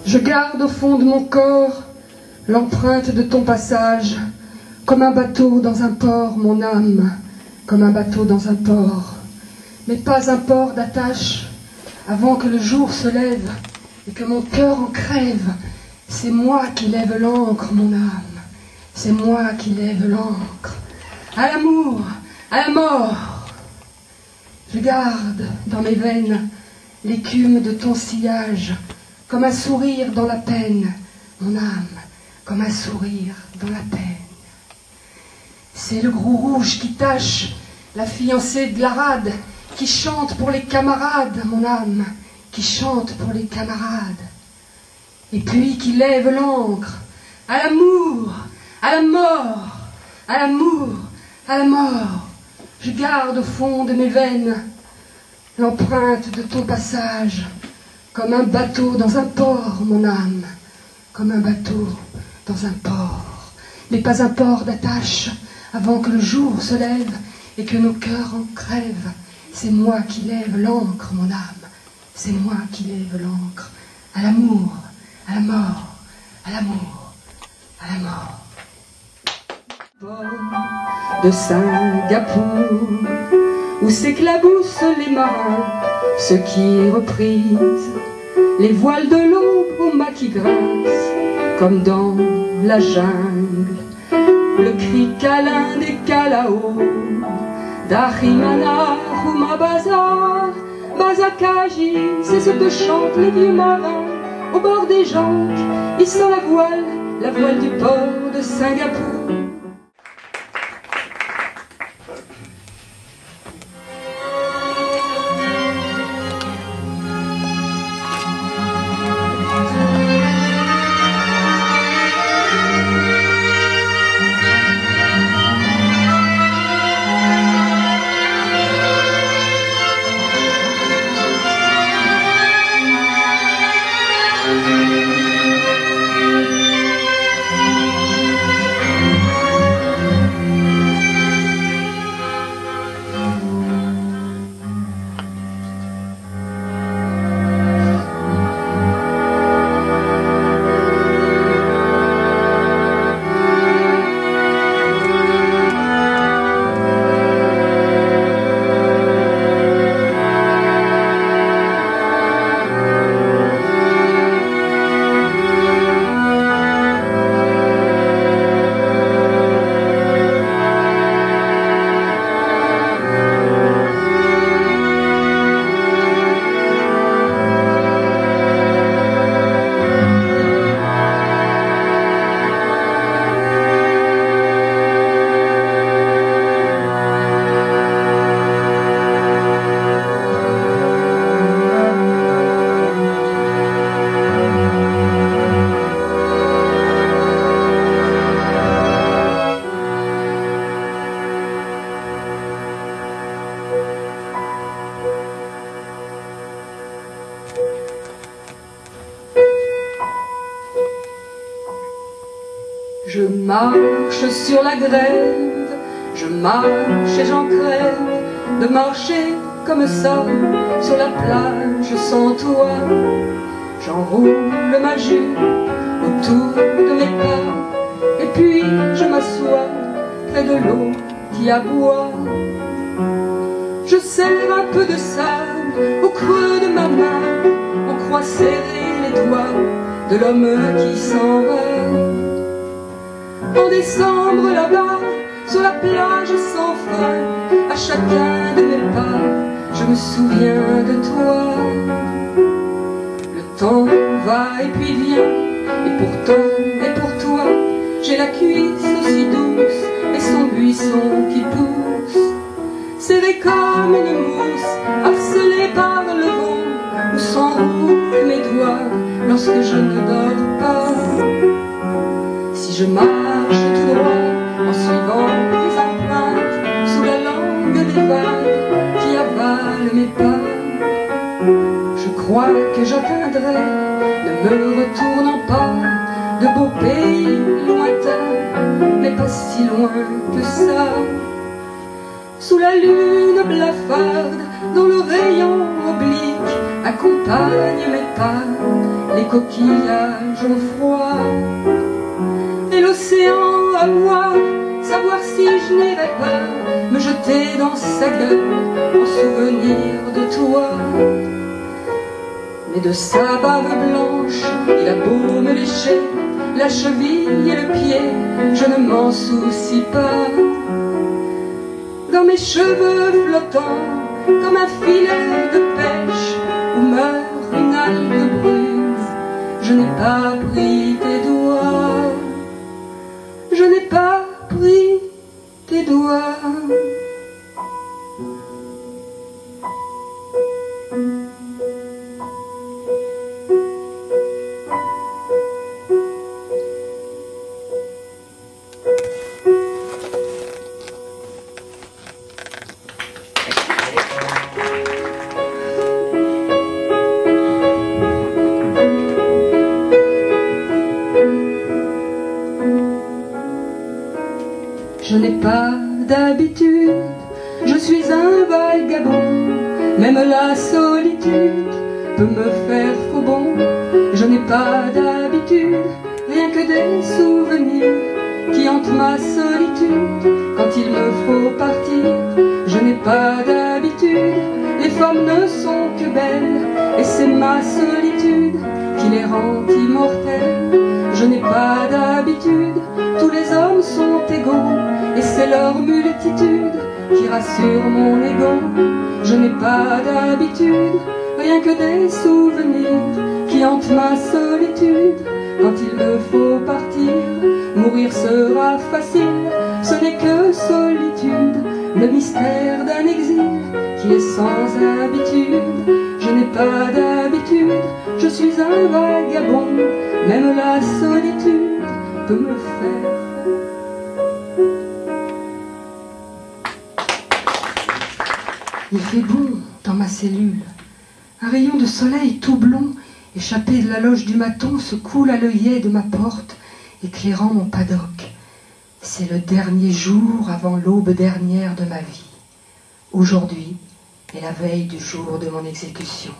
Je garde au fond de mon corps l'empreinte de ton passage, comme un bateau dans un port, mon âme, comme un bateau dans un port, mais pas un port d'attache, avant que le jour se lève et que mon cœur en crève. C'est moi qui lève l'ancre, mon âme, c'est moi qui lève l'ancre. À l'amour, à la mort, je garde dans mes veines l'écume de ton sillage, comme un sourire dans la peine, mon âme, comme un sourire dans la peine. C'est le gros rouge qui tache la fiancée de la rade, qui chante pour les camarades, mon âme, qui chante pour les camarades. Et puis qui lève l'ancre, à l'amour, à la mort, à l'amour, à la mort. Je garde au fond de mes veines l'empreinte de ton passage, comme un bateau dans un port, mon âme, comme un bateau dans un port, mais pas un port d'attache, avant que le jour se lève et que nos cœurs en crèvent. C'est moi qui lève l'ancre, mon âme, c'est moi qui lève l'ancre, à l'amour, à la mort, à l'amour, à la mort. Port de Singapour, où s'éclaboussent les marins, ceux qui reprisent les voiles de l'aube au mât qui grince, comme dans la jungle, le cri câlin des Kalao, d'Ahimana, Rumabazar, Bazakaji, c'est ce que chantent les vieux marins, au bord des Ganges, hissant la voile du port de Singapour. Je marche sur la grève, je marche et j'en crève, de marcher comme ça, sur la plage sans toi. J'enroule ma jupe autour de mes pas, et puis je m'assois près de l'eau qui aboie. Je serre un peu de sable au creux de ma main, on croit serrer les doigts de l'homme qui s'en va. En décembre là-bas, sur la plage sans frein, à chacun de mes pas, je me souviens de toi. Le temps va et puis vient, et pourtant, et pour toi, j'ai la cuisse aussi douce, et son buisson qui pousse, serré comme une mousse, harcelé par le vent, où s'enroulent mes doigts lorsque je ne dors pas. Si je marche tout droit en suivant tes empreintes, sous la langue des vagues qui avalent mes pas, je crois que j'atteindrai, ne me retournant pas, de beaux pays lointains, mais pas si loin que ça. Sous la lune blafarde, dont le rayon oblique accompagne mes pas, pas, les coquillages ont froid. Et l'océan à boire, savoir si je n'irais pas me jeter dans sa gueule en souvenir de toi. Mais de sa bave blanche, il a beau me lécher la cheville et le pied, je ne m'en soucie pas. Dans mes cheveux flottants, comme un filet de pêche où meurt une algue brune, je n'ai pas pris tes doigts, je n'ai pas pris tes doigts. Je n'ai pas d'habitude, je suis un vagabond, même la solitude peut me faire faux bond. Je n'ai pas d'habitude, rien que des souvenirs qui hantent ma solitude quand il me faut partir. Je n'ai pas d'habitude, les femmes ne sont que belles, et c'est ma solitude qui les rend immortelles. Je n'ai pas d'habitude, tous les hommes sont égaux, et c'est leur multitude qui rassure mon ego. Je n'ai pas d'habitude, rien que des souvenirs qui hantent ma solitude quand il me faut partir. Mourir sera facile, ce n'est que solitude, le mystère d'un exil qui est sans habitude. Je n'ai pas d'habitude, je suis un vagabond, même la solitude peut me faire. Il fait bon dans ma cellule. Un rayon de soleil tout blond, échappé de la loge du maton, se coule à l'œillet de ma porte, éclairant mon paddock. C'est le dernier jour avant l'aube dernière de ma vie. Aujourd'hui est la veille du jour de mon exécution.